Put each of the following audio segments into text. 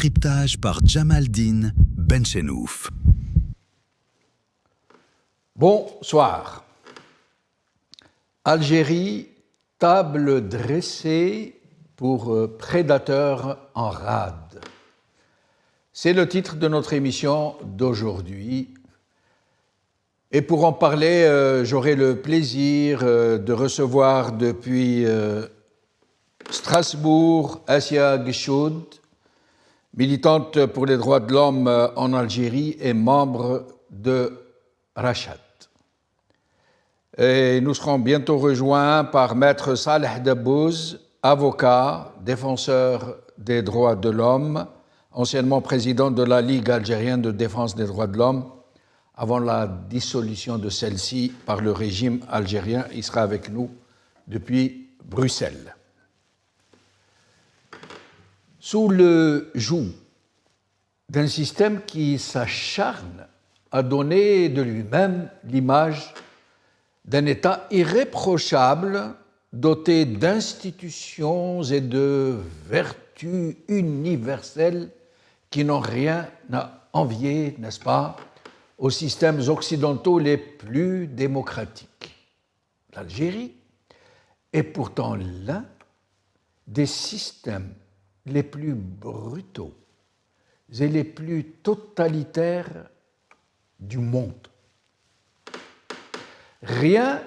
Décryptage par Jamaldine Benchenouf. Bonsoir. Algérie, table dressée pour prédateurs en rade. C'est le titre de notre émission d'aujourd'hui. Et pour en parler, j'aurai le plaisir de recevoir depuis Strasbourg Assia Guichoud, militante pour les droits de l'homme en Algérie et membre de Rachat. Et nous serons bientôt rejoints par Maître Saleh Dabbouz, avocat, défenseur des droits de l'homme, anciennement président de la Ligue algérienne de défense des droits de l'homme, avant la dissolution de celle-ci par le régime algérien. Il sera avec nous depuis Bruxelles. Sous le joug d'un système qui s'acharne à donner de lui-même l'image d'un État irréprochable, doté d'institutions et de vertus universelles qui n'ont rien à envier, n'est-ce pas, aux systèmes occidentaux les plus démocratiques. L'Algérie est pourtant l'un des systèmes les plus brutaux et les plus totalitaires du monde. Rien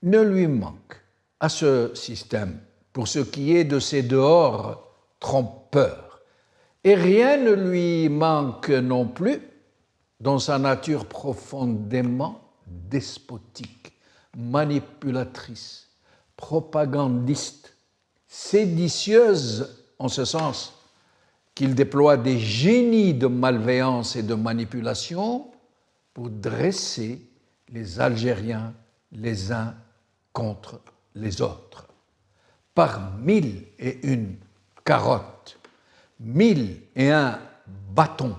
ne lui manque à ce système pour ce qui est de ses dehors trompeurs, et rien ne lui manque non plus dans sa nature profondément despotique, manipulatrice, propagandiste, séditieuse en ce sens qu'il déploie des génies de malveillance et de manipulation pour dresser les Algériens les uns contre les autres. Par 1001 carottes, 1001 bâtons,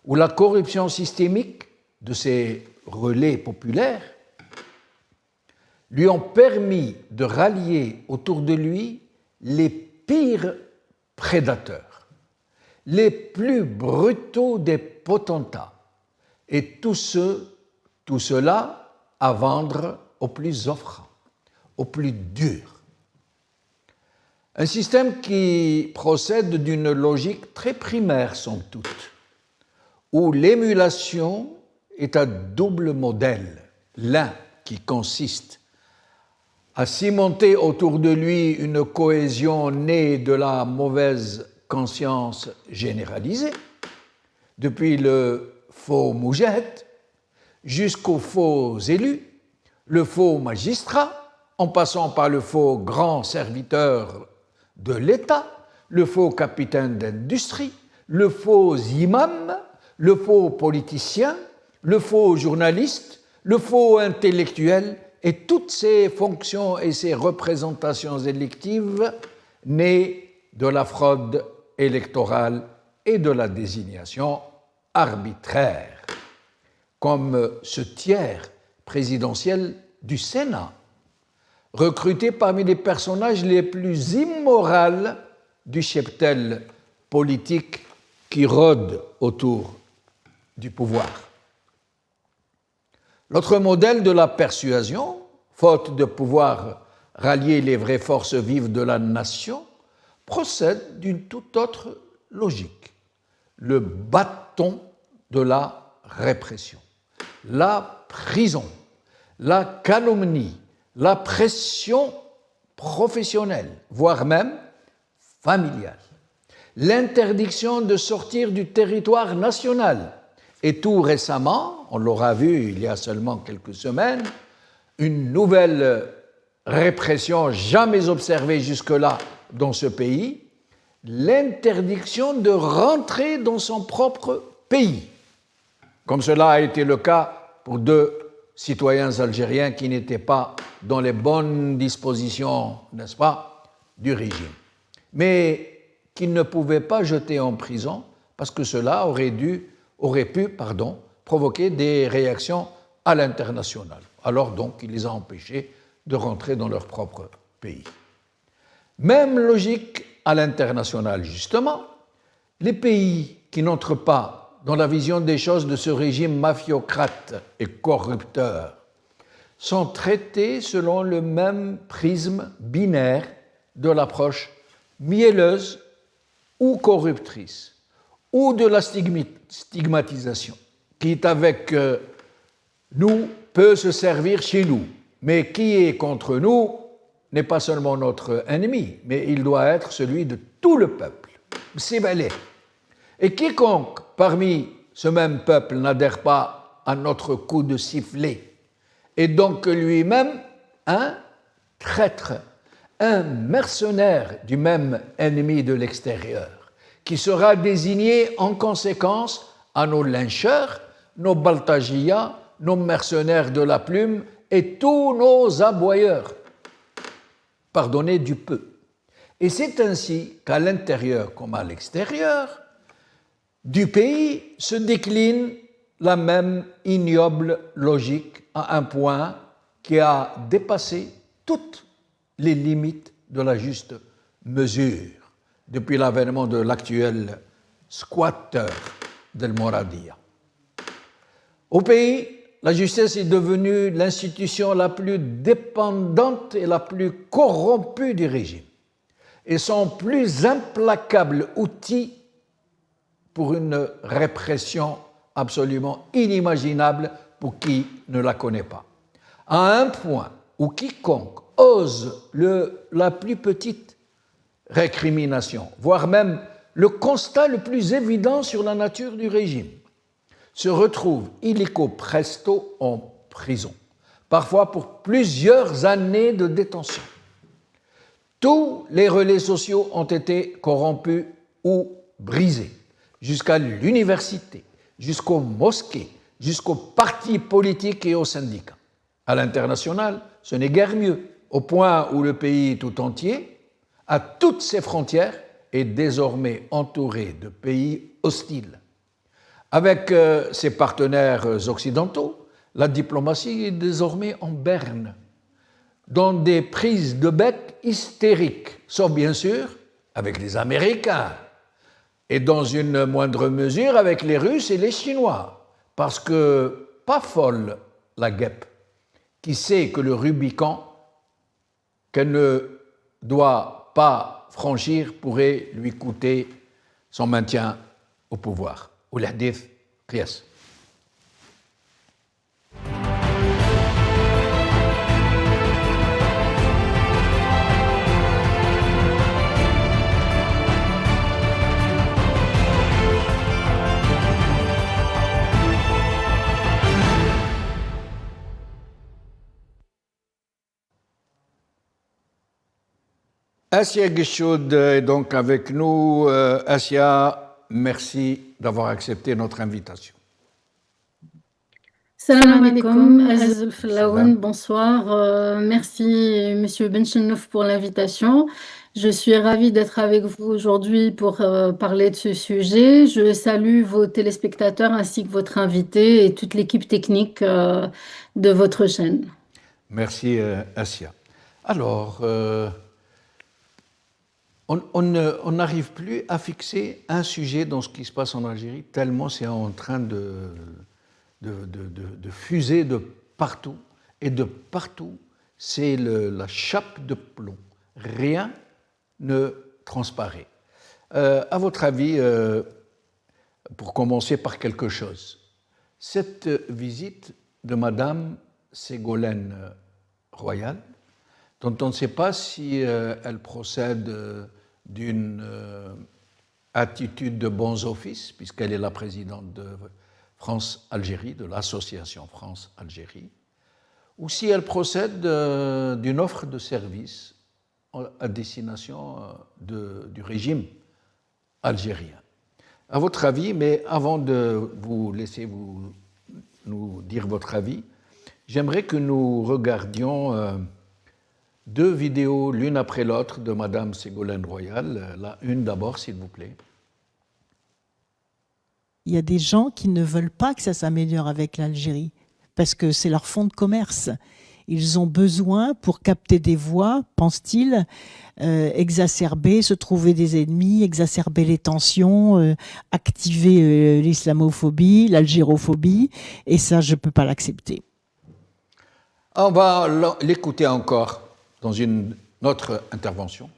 où la corruption systémique de ces relais populaires lui ont permis de rallier autour de lui les pires prédateurs, les plus brutaux des potentats, et tout cela à vendre aux plus offrants, aux plus durs. Un système qui procède d'une logique très primaire, somme toute, où l'émulation est un double modèle, l'un qui consiste à cimenter autour de lui une cohésion née de la mauvaise conscience généralisée, depuis le faux moujahid jusqu'aux faux élus, le faux magistrat, en passant par le faux grand serviteur de l'État, le faux capitaine d'industrie, le faux imam, le faux politicien, le faux journaliste, le faux intellectuel, et toutes ces fonctions et ces représentations électives nées de la fraude électorale et de la désignation arbitraire, comme ce tiers présidentiel du Sénat, recruté parmi les personnages les plus immoraux du cheptel politique qui rôde autour du pouvoir. L'autre modèle de la persuasion, faute de pouvoir rallier les vraies forces vives de la nation, procède d'une toute autre logique, le bâton de la répression, la prison, la calomnie, la pression professionnelle, voire même familiale, l'interdiction de sortir du territoire national, et tout récemment, on l'aura vu il y a seulement quelques semaines, une nouvelle répression jamais observée jusque-là dans ce pays, l'interdiction de rentrer dans son propre pays, comme cela a été le cas pour 2 citoyens algériens qui n'étaient pas dans les bonnes dispositions, n'est-ce pas, du régime, mais qu'ils ne pouvaient pas jeter en prison parce que cela aurait pu provoquer des réactions à l'international. Alors donc, il les a empêchés de rentrer dans leur propre pays. Même logique à l'international, justement, les pays qui n'entrent pas dans la vision des choses de ce régime mafiocrate et corrupteur sont traités selon le même prisme binaire de l'approche mielleuse ou corruptrice, ou de la stigmatisation, qui est avec nous peut se servir chez nous, mais qui est contre nous n'est pas seulement notre ennemi, mais il doit être celui de tout le peuple. C'est valé. Et quiconque parmi ce même peuple n'adhère pas à notre coup de sifflet est donc lui-même un traître, un mercenaire du même ennemi de l'extérieur, qui sera désigné en conséquence à nos lyncheurs, nos baltagias, nos mercenaires de la plume et tous nos aboyeurs. Pardonnez du peu. Et c'est ainsi qu'à l'intérieur comme à l'extérieur du pays se décline la même ignoble logique à un point qui a dépassé toutes les limites de la juste mesure depuis l'avènement de l'actuel squatteur d'El Moradia. Au pays, la justice est devenue l'institution la plus dépendante et la plus corrompue du régime, et son plus implacable outil pour une répression absolument inimaginable pour qui ne la connaît pas. À un point où quiconque ose la plus petite récrimination, voire même le constat le plus évident sur la nature du régime, se retrouve illico presto en prison, parfois pour plusieurs années de détention. Tous les relais sociaux ont été corrompus ou brisés, jusqu'à l'université, jusqu'aux mosquées, jusqu'aux partis politiques et aux syndicats. À l'international, ce n'est guère mieux, au point où le pays tout entier, à toutes ses frontières, est désormais entouré de pays hostiles. Avec ses partenaires occidentaux, la diplomatie est désormais en berne, dans des prises de bec hystériques, sauf bien sûr avec les Américains, et dans une moindre mesure avec les Russes et les Chinois, parce que pas folle la guêpe, qui sait que le Rubicon qu'elle ne doit pas franchir pourrait lui coûter son maintien au pouvoir. والحديث قياس. Asia Geshoud est donc avec nous. Asia, merci d'avoir accepté notre invitation. Salam alaikum, Aziz Al-Flaoun, bonsoir. Merci Monsieur Benchenouf pour l'invitation. Je suis ravie d'être avec vous aujourd'hui pour parler de ce sujet. Je salue vos téléspectateurs ainsi que votre invité et toute l'équipe technique de votre chaîne. Merci Asia. Alors, on n'arrive plus à fixer un sujet dans ce qui se passe en Algérie, tellement c'est en train de fuser de partout. Et de partout, c'est la chape de plomb. Rien ne transparaît. À votre avis, pour commencer par quelque chose, cette visite de Madame Ségolène Royal, dont on ne sait pas si elle procède d'une attitude de bons offices, puisqu'elle est la présidente de France-Algérie, de l'association France-Algérie, ou si elle procède d'une offre de service à destination du régime algérien. À votre avis, mais avant de vous laisser nous dire votre avis, j'aimerais que nous regardions deux vidéos l'une après l'autre de Madame Ségolène Royal. La une d'abord, s'il vous plaît. Il y a des gens qui ne veulent pas que ça s'améliore avec l'Algérie, parce que c'est leur fonds de commerce. Ils ont besoin, pour capter des voix, pense-t-il, exacerber, se trouver des ennemis, exacerber les tensions, activer l'islamophobie, l'algérophobie, et ça, je ne peux pas l'accepter. On va l'écouter encore dans une autre intervention.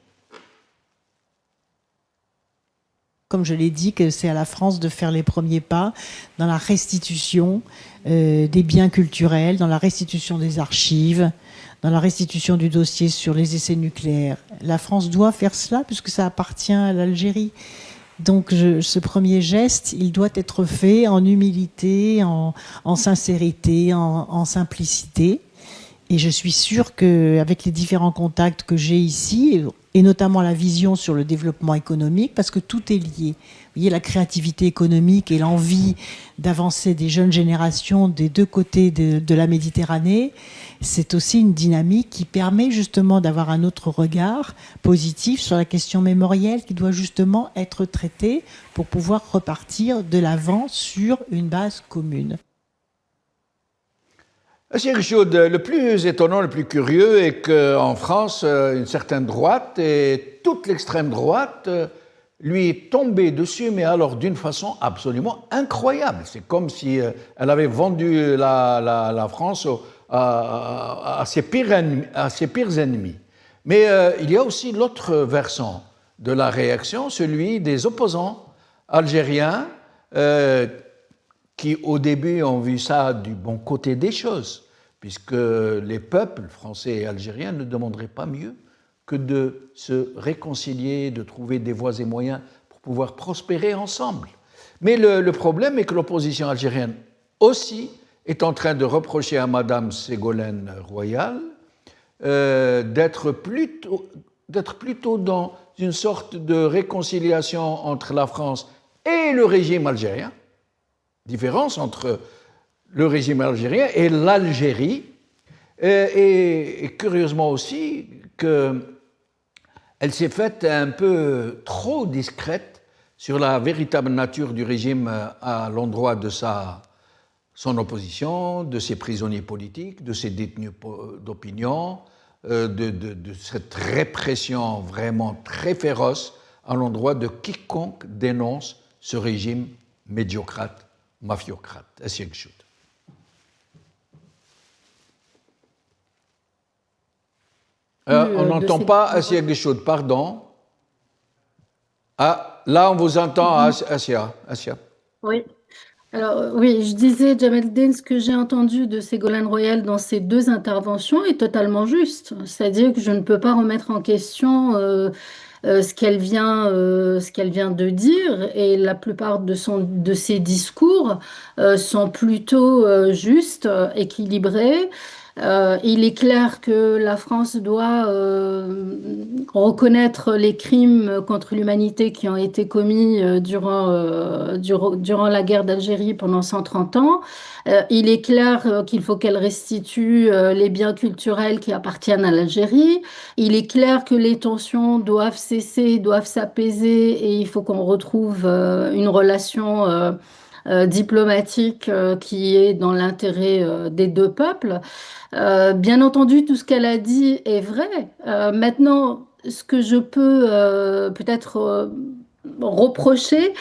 Comme je l'ai dit, que c'est à la France de faire les premiers pas dans la restitution des biens culturels, dans la restitution des archives, dans la restitution du dossier sur les essais nucléaires. La France doit faire cela puisque ça appartient à l'Algérie. Donc ce premier geste, il doit être fait en humilité, en sincérité, en simplicité. Et je suis sûre qu'avec les différents contacts que j'ai ici, et notamment la vision sur le développement économique, parce que tout est lié. Vous voyez, la créativité économique et l'envie d'avancer des jeunes générations des deux côtés de la Méditerranée, c'est aussi une dynamique qui permet justement d'avoir un autre regard positif sur la question mémorielle qui doit justement être traitée pour pouvoir repartir de l'avant sur une base commune. Le plus étonnant, le plus curieux est qu'en France, une certaine droite et toute l'extrême droite lui est tombée dessus, mais alors d'une façon absolument incroyable. C'est comme si elle avait vendu la France à ses pires ennemis. Mais il y a aussi l'autre versant de la réaction, celui des opposants algériens qui, au début, ont vu ça du bon côté des choses, puisque les peuples français et algériens ne demanderaient pas mieux que de se réconcilier, de trouver des voies et moyens pour pouvoir prospérer ensemble. Mais le problème est que l'opposition algérienne aussi est en train de reprocher à Madame Ségolène Royal d'être plutôt dans une sorte de réconciliation entre la France et le régime algérien, différence entre le régime algérien et l'Algérie, et curieusement aussi qu'elle s'est faite un peu trop discrète sur la véritable nature du régime à l'endroit de son opposition, de ses prisonniers politiques, de ses détenus d'opinion, de cette répression vraiment très féroce à l'endroit de quiconque dénonce ce régime médiocrate, mafiocrate. On n'entend pas Assia Guichoud, pardon. Ah, là, on vous entend, Assia. Oui. Alors, oui, je disais, Jamaldine, ce que j'ai entendu de Ségolène Royal dans ces deux interventions est totalement juste. C'est-à-dire que je ne peux pas remettre en question ce qu'elle vient de dire, et la plupart de ses discours sont plutôt justes, équilibrés. Il est clair que la France doit reconnaître les crimes contre l'humanité qui ont été commis durant la guerre d'Algérie pendant 130 ans. Il est clair qu'il faut qu'elle restitue les biens culturels qui appartiennent à l'Algérie. Il est clair que les tensions doivent cesser, doivent s'apaiser, et il faut qu'on retrouve une relation diplomatique qui est dans l'intérêt des deux peuples. Bien entendu, tout ce qu'elle a dit est vrai. Maintenant, ce que je peux peut-être reprocher,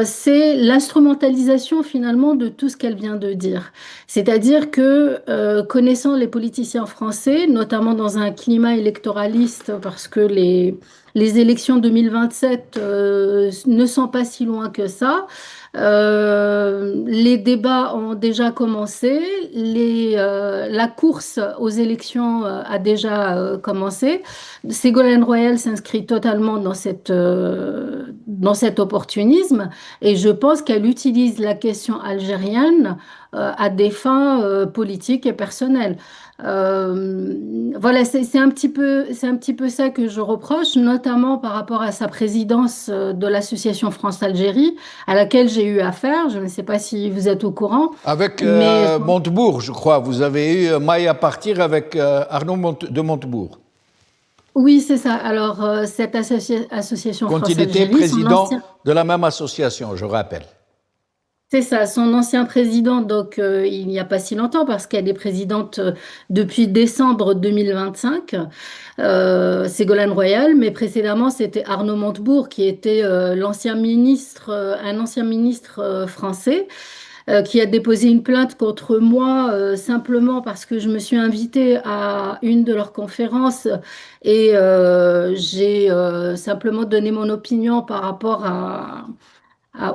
c'est l'instrumentalisation finalement de tout ce qu'elle vient de dire. C'est-à-dire que, connaissant les politiciens français, notamment dans un climat électoraliste, parce que les élections 2027 ne sont pas si loin que ça, les débats ont déjà commencé, la course aux élections a déjà commencé. Ségolène Royal s'inscrit totalement dans cet opportunisme, et je pense qu'elle utilise la question algérienne à des fins politiques et personnelles. Voilà, c'est un petit peu ça que je reproche, notamment par rapport à sa présidence de l'association France-Algérie, à laquelle j'ai eu affaire. Je ne sais pas si vous êtes au courant. Avec Montebourg, je crois. Vous avez eu maille à partir avec Arnaud de Montebourg. Oui, c'est ça. Alors, cette association quand il France-Algérie, était président de la même association, je rappelle. C'est ça, son ancien président, donc il n'y a pas si longtemps, parce qu'elle est présidente depuis décembre 2025, Ségolène Royal, mais précédemment c'était Arnaud Montebourg qui était un ancien ministre français qui a déposé une plainte contre moi simplement parce que je me suis invitée à une de leurs conférences et j'ai simplement donné mon opinion par rapport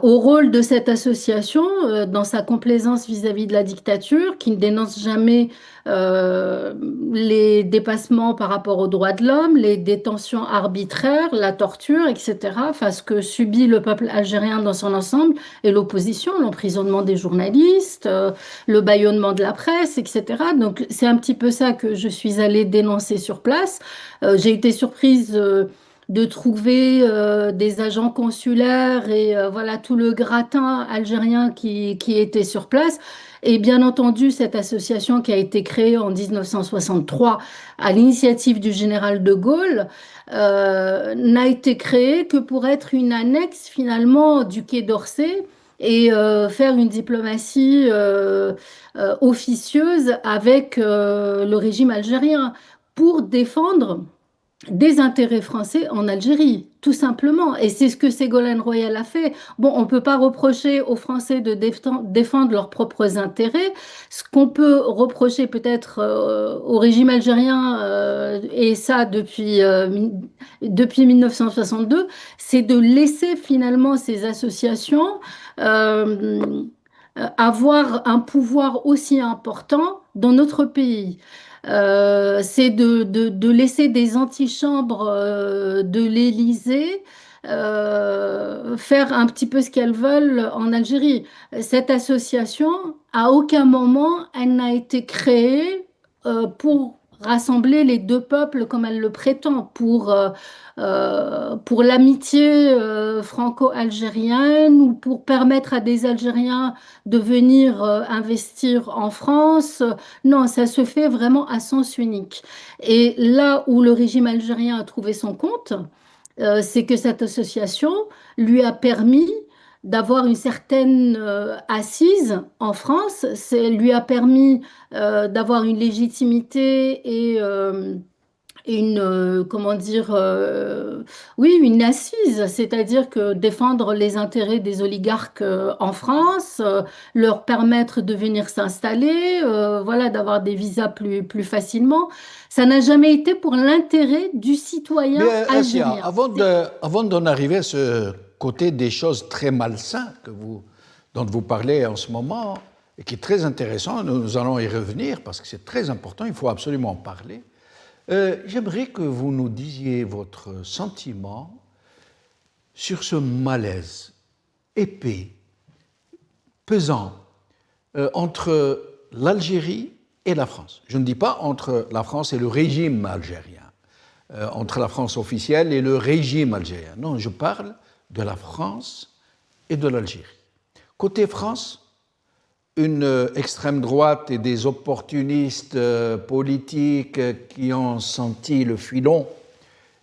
au rôle de cette association dans sa complaisance vis-à-vis de la dictature, qui ne dénonce jamais euh, les dépassements par rapport aux droits de l'homme, les détentions arbitraires, la torture, etc., enfin, ce que subit le peuple algérien dans son ensemble et l'opposition, l'emprisonnement des journalistes, le bâillonnement de la presse, etc. Donc c'est un petit peu ça que je suis allée dénoncer sur place. J'ai été surprise de trouver des agents consulaires et voilà tout le gratin algérien qui était sur place. Et bien entendu, cette association qui a été créée en 1963 à l'initiative du général de Gaulle n'a été créée que pour être une annexe finalement du Quai d'Orsay et faire une diplomatie officieuse avec le régime algérien pour défendre des intérêts français en Algérie, tout simplement. Et c'est ce que Ségolène Royal a fait. Bon, on ne peut pas reprocher aux Français de défendre leurs propres intérêts. Ce qu'on peut reprocher peut-être au régime algérien, et ça depuis 1962, c'est de laisser finalement ces associations avoir un pouvoir aussi important dans notre pays. C'est de laisser des antichambres de l'Élysée faire un petit peu ce qu'elles veulent en Algérie. Cette association, à aucun moment, elle n'a été créée pour rassembler les deux peuples comme elle le prétend, pour l'amitié franco-algérienne ou pour permettre à des Algériens de venir investir en France. Non, ça se fait vraiment à sens unique. Et là où le régime algérien a trouvé son compte, c'est que cette association lui a permis d'avoir une certaine assise en France, lui a permis d'avoir une légitimité et une, comment dire, oui, une assise, c'est-à-dire que défendre les intérêts des oligarques en France, leur permettre de venir s'installer, voilà, d'avoir des visas plus facilement, ça n'a jamais été pour l'intérêt du citoyen Mais Assia, algérien. avant d'en arriver à ce côté des choses très malsains dont vous parlez en ce moment, et qui est très intéressant, nous allons y revenir parce que c'est très important, il faut absolument en parler. J'aimerais que vous nous disiez votre sentiment sur ce malaise épais, pesant, entre l'Algérie et la France. Je ne dis pas entre la France et le régime algérien, entre la France officielle et le régime algérien. Non, je parle de la France et de l'Algérie. Côté France, une extrême droite et des opportunistes politiques qui ont senti le filon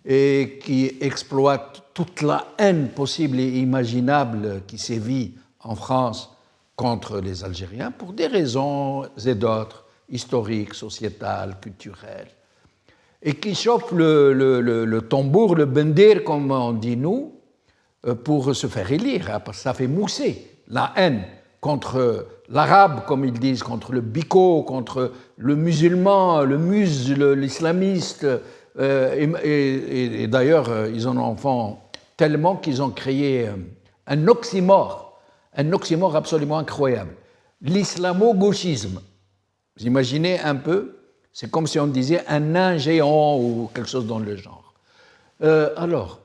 et qui exploitent toute la haine possible et imaginable qui sévit en France contre les Algériens pour des raisons et d'autres, historiques, sociétales, culturelles, et qui chauffent le tambour, le bendir, comme on dit nous, pour se faire élire, parce que ça fait mousser la haine contre l'arabe, comme ils disent, contre le bico, contre le musulman, le musul, l'islamiste. Et d'ailleurs, ils en font tellement qu'ils ont créé un oxymore absolument incroyable. L'islamo-gauchisme. Vous imaginez un peu, c'est comme si on disait un nain géant ou quelque chose dans le genre. Alors,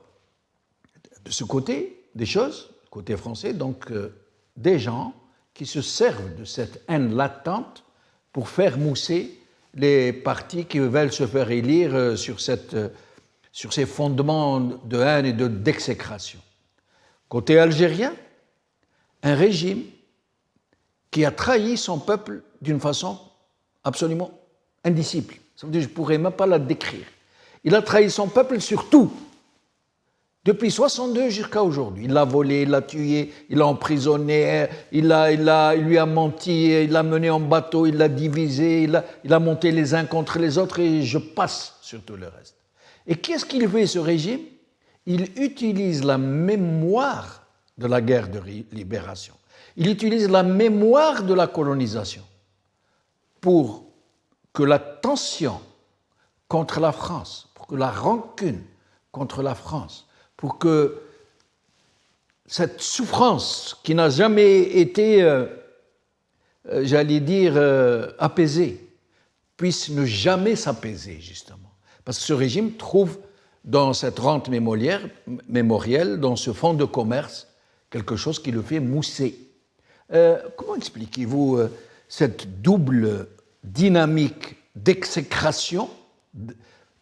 de ce côté des choses, côté français, donc des gens qui se servent de cette haine latente pour faire mousser les partis qui veulent se faire élire sur ces fondements de haine et d'exécration. Côté algérien, un régime qui a trahi son peuple d'une façon absolument indicible. Ça veut dire que je ne pourrais même pas la décrire. Il a trahi son peuple sur tout. Depuis 62 jusqu'à aujourd'hui. Il l'a volé, il l'a tué, il l'a emprisonné, il lui a menti, il l'a mené en bateau, il l'a divisé, il a monté les uns contre les autres et je passe sur tout le reste. Et qu'est-ce qu'il fait ce régime? Il utilise la mémoire de la guerre de libération. Il utilise la mémoire de la colonisation pour que la tension contre la France, pour que la rancune contre la France, pour que cette souffrance qui n'a jamais été, apaisée, puisse ne jamais s'apaiser, justement. Parce que ce régime trouve dans cette rente mémorielle, dans ce fonds de commerce, quelque chose qui le fait mousser. Comment expliquez-vous cette double dynamique d'exécration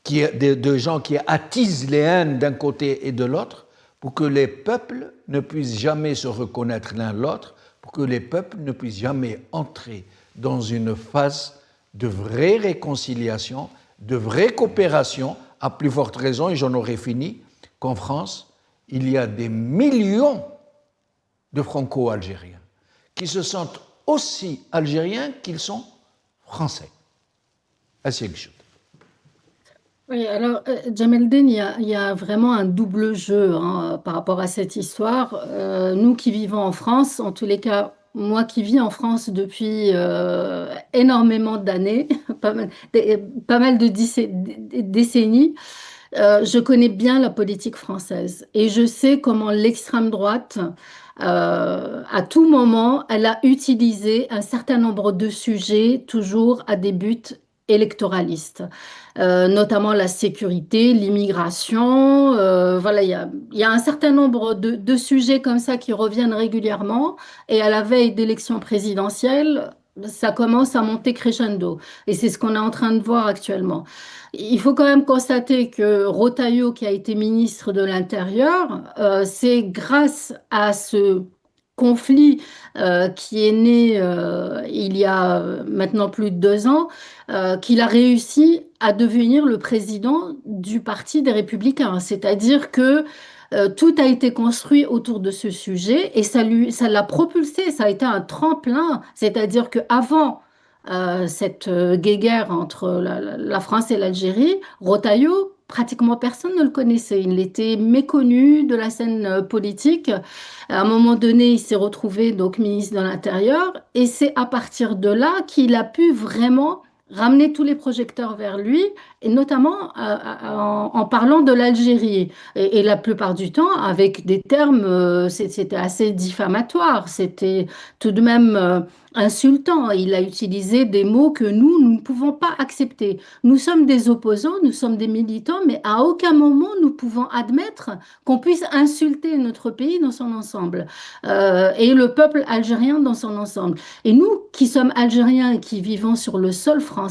de gens qui attisent les haines d'un côté et de l'autre pour que les peuples ne puissent jamais se reconnaître l'un l'autre, pour que les peuples ne puissent jamais entrer dans une phase de vraie réconciliation, de vraie coopération, à plus forte raison, et j'en aurais fini, qu'en France, il y a des millions de franco-algériens qui se sentent aussi algériens qu'ils sont français. Assez quelque chose. Oui, alors, Djamaldine, il y a vraiment un double jeu par rapport à cette histoire. Nous qui vivons en France, en tous les cas, moi qui vis en France depuis énormément d'années, pas mal de décennies, je connais bien la politique française et je sais comment l'extrême droite, à tout moment, elle a utilisé un certain nombre de sujets toujours à des buts électoralistes, notamment la sécurité, l'immigration. Voilà, il y a un certain nombre de sujets comme ça qui reviennent régulièrement et à la veille d'élections présidentielles, ça commence à monter crescendo. Et c'est ce qu'on est en train de voir actuellement. Il faut quand même constater que Rotaillot, qui a été ministre de l'Intérieur, c'est grâce à ce conflit qui est né il y a maintenant plus de 2 ans, qu'il a réussi à devenir le président du Parti des Républicains. C'est-à-dire que tout a été construit autour de ce sujet et ça l'a propulsé, ça a été un tremplin. C'est-à-dire qu'avant cette guéguerre entre la France et l'Algérie, Rotaillot, pratiquement personne ne le connaissait. Il était méconnu de la scène politique. À un moment donné, il s'est retrouvé donc ministre de l'Intérieur et c'est à partir de là qu'il a pu vraiment ramener tous les projecteurs vers lui, et notamment en parlant de l'Algérie. Et la plupart du temps, avec des termes, c'était assez diffamatoire, c'était tout de même insultant. Il a utilisé des mots que nous ne pouvons pas accepter. Nous sommes des opposants, nous sommes des militants, mais à aucun moment nous pouvons admettre qu'on puisse insulter notre pays dans son ensemble, et le peuple algérien dans son ensemble. Et nous, qui sommes algériens et qui vivons sur le sol français,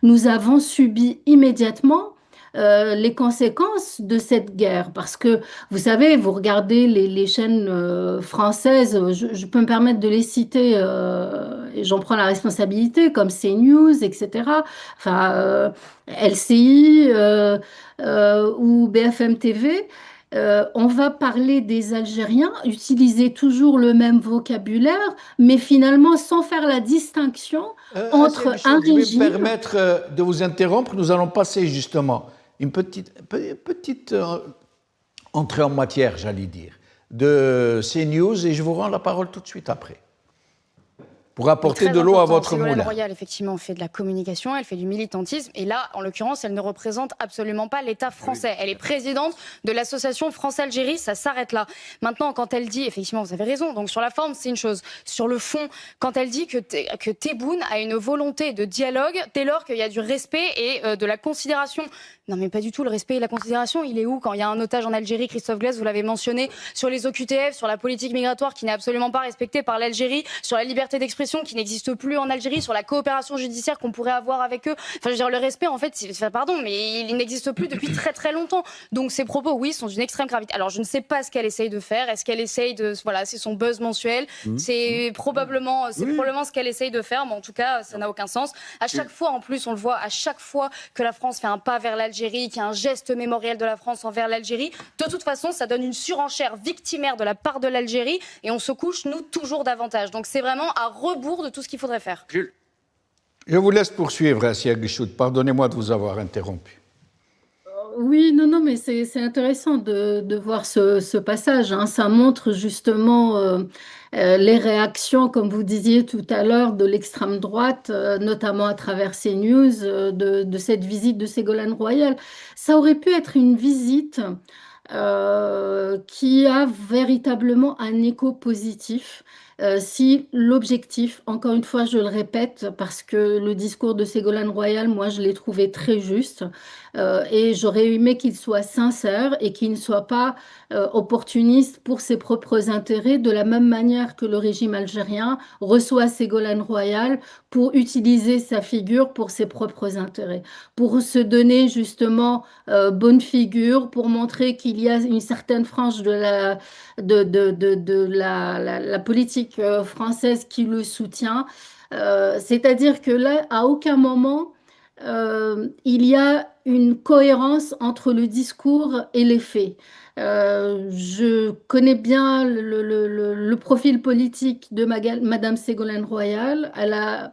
nous avons subi immédiatement les conséquences de cette guerre. Parce que, vous savez, vous regardez les chaînes françaises, je peux me permettre de les citer, et j'en prends la responsabilité, comme CNews, etc. Enfin, LCI ou BFM TV. On va parler des Algériens, utiliser toujours le même vocabulaire, mais finalement sans faire la distinction entre un régime... Je vais me permettre de vous interrompre. Nous allons passer justement une petite entrée en matière, j'allais dire, de CNews, et je vous rends la parole tout de suite après, pour apporter de l'eau à votre moulin. Ségolène Royal, effectivement, fait de la communication, elle fait du militantisme, et là, en l'occurrence, elle ne représente absolument pas l'État français. Elle est présidente de l'association France-Algérie, ça s'arrête là. Maintenant, quand elle dit, effectivement, vous avez raison, donc sur la forme, c'est une chose. Sur le fond, quand elle dit que Tebboune a une volonté de dialogue, dès lors qu'il y a du respect et de la considération. Non, mais pas du tout, le respect et la considération, il est où quand il y a un otage en Algérie, Christophe Glaise, vous l'avez mentionné, sur les OQTF, sur la politique migratoire qui n'est absolument pas respectée par l'Algérie, sur la liberté d'expression répression qui n'existe plus en Algérie, sur la coopération judiciaire qu'on pourrait avoir avec eux. Enfin, je veux dire, le respect, en fait, pardon, mais il n'existe plus depuis très très longtemps. Donc ces propos, oui, sont d'une extrême gravité. Alors je ne sais pas ce qu'elle essaye de faire. Est-ce qu'elle essaye de, voilà, c'est son buzz mensuel. C'est probablement ce qu'elle essaye de faire, mais en tout cas, ça n'a aucun sens. À chaque fois, en plus, on le voit, à chaque fois que la France fait un pas vers l'Algérie, qu'il y a un geste mémoriel de la France envers l'Algérie, de toute façon, ça donne une surenchère victimaire de la part de l'Algérie et on se couche, nous, toujours davantage. Donc c'est vraiment à rebours de tout ce qu'il faudrait faire. Je vous laisse poursuivre, Assia Guichout. Pardonnez-moi de vous avoir interrompu. Oui, non, mais c'est intéressant de voir ce passage, hein. Ça montre justement les réactions, comme vous disiez tout à l'heure, de l'extrême droite, notamment à travers ces news, de cette visite de Ségolène Royal. Ça aurait pu être une visite qui a véritablement un écho positif. Si l'objectif, encore une fois, je le répète, parce que le discours de Ségolène Royal, moi, je l'ai trouvé très juste, et j'aurais aimé qu'il soit sincère et qu'il ne soit pas opportuniste pour ses propres intérêts, de la même manière que le régime algérien reçoit Ségolène Royal pour utiliser sa figure pour ses propres intérêts, pour se donner justement bonne figure, pour montrer qu'il y a une certaine frange de la politique française qui le soutient. C'est-à-dire que là, à aucun moment, il y a une cohérence entre le discours et les faits. Je connais bien le profil politique de Madame Ségolène Royal. Elle a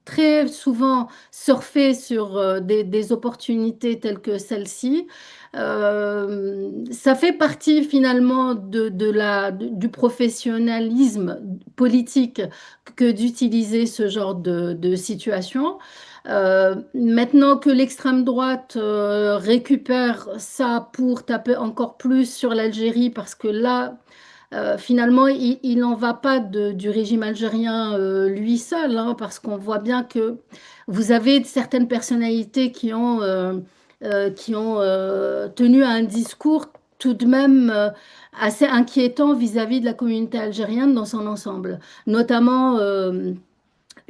très souvent surfer sur des opportunités telles que celle-ci. Ça fait partie finalement du professionnalisme politique que d'utiliser ce genre de situation. Maintenant que l'extrême droite récupère ça pour taper encore plus sur l'Algérie, parce que là, finalement, il n'en va pas du régime algérien lui seul, hein, parce qu'on voit bien que vous avez certaines personnalités qui ont tenu un discours tout de même assez inquiétant vis-à-vis de la communauté algérienne dans son ensemble. Notamment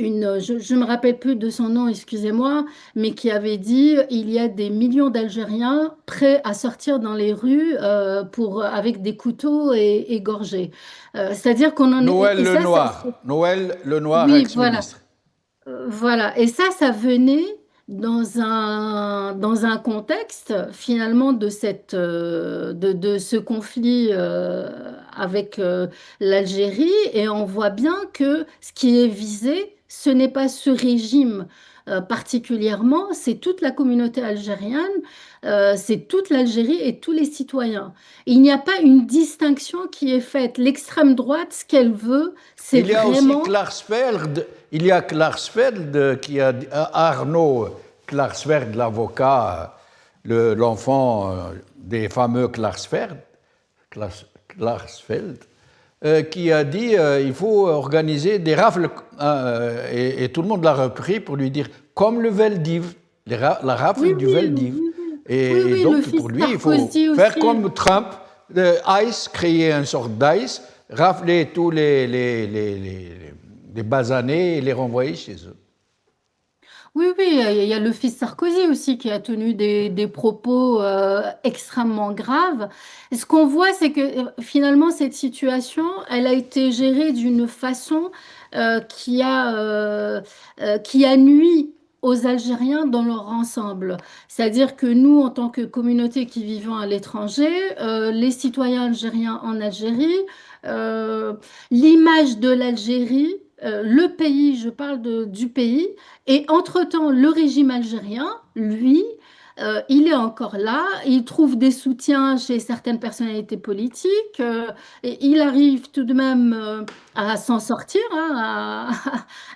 je ne me rappelle plus de son nom, excusez-moi, mais qui avait dit il y a des millions d'Algériens prêts à sortir dans les rues avec des couteaux et égorgés. C'est-à-dire qu'on en Noël est. Lenoir, Noël Lenoir, Oui, voilà. ex-ministre. Voilà. Et ça venait dans un contexte finalement de ce conflit avec l'Algérie. Et on voit bien que ce qui est visé, ce n'est pas ce régime particulièrement, c'est toute la communauté algérienne, c'est toute l'Algérie et tous les citoyens. Il n'y a pas une distinction qui est faite. L'extrême droite, ce qu'elle veut, c'est Il y a vraiment... aussi Klarsfeld, qui a Arnaud Klarsfeld, l'avocat, l'enfant des fameux Klarsfeld, qui a dit il faut organiser des rafles, et tout le monde l'a repris pour lui dire comme le Veldiv, la rafle du Veldiv. Et donc pour lui, il faut faire comme Trump, créer une sorte d'ice, rafler tous les basanés et les renvoyer chez eux. Oui, il y a le fils Sarkozy aussi qui a tenu des propos extrêmement graves. Et ce qu'on voit, c'est que finalement, cette situation, elle a été gérée d'une façon qui a nui aux Algériens dans leur ensemble. C'est-à-dire que nous, en tant que communauté qui vivons à l'étranger, les citoyens algériens en Algérie, l'image de l'Algérie, le pays, je parle du pays, et entre-temps, le régime algérien, lui, il est encore là, il trouve des soutiens chez certaines personnalités politiques, et il arrive tout de même à s'en sortir, hein,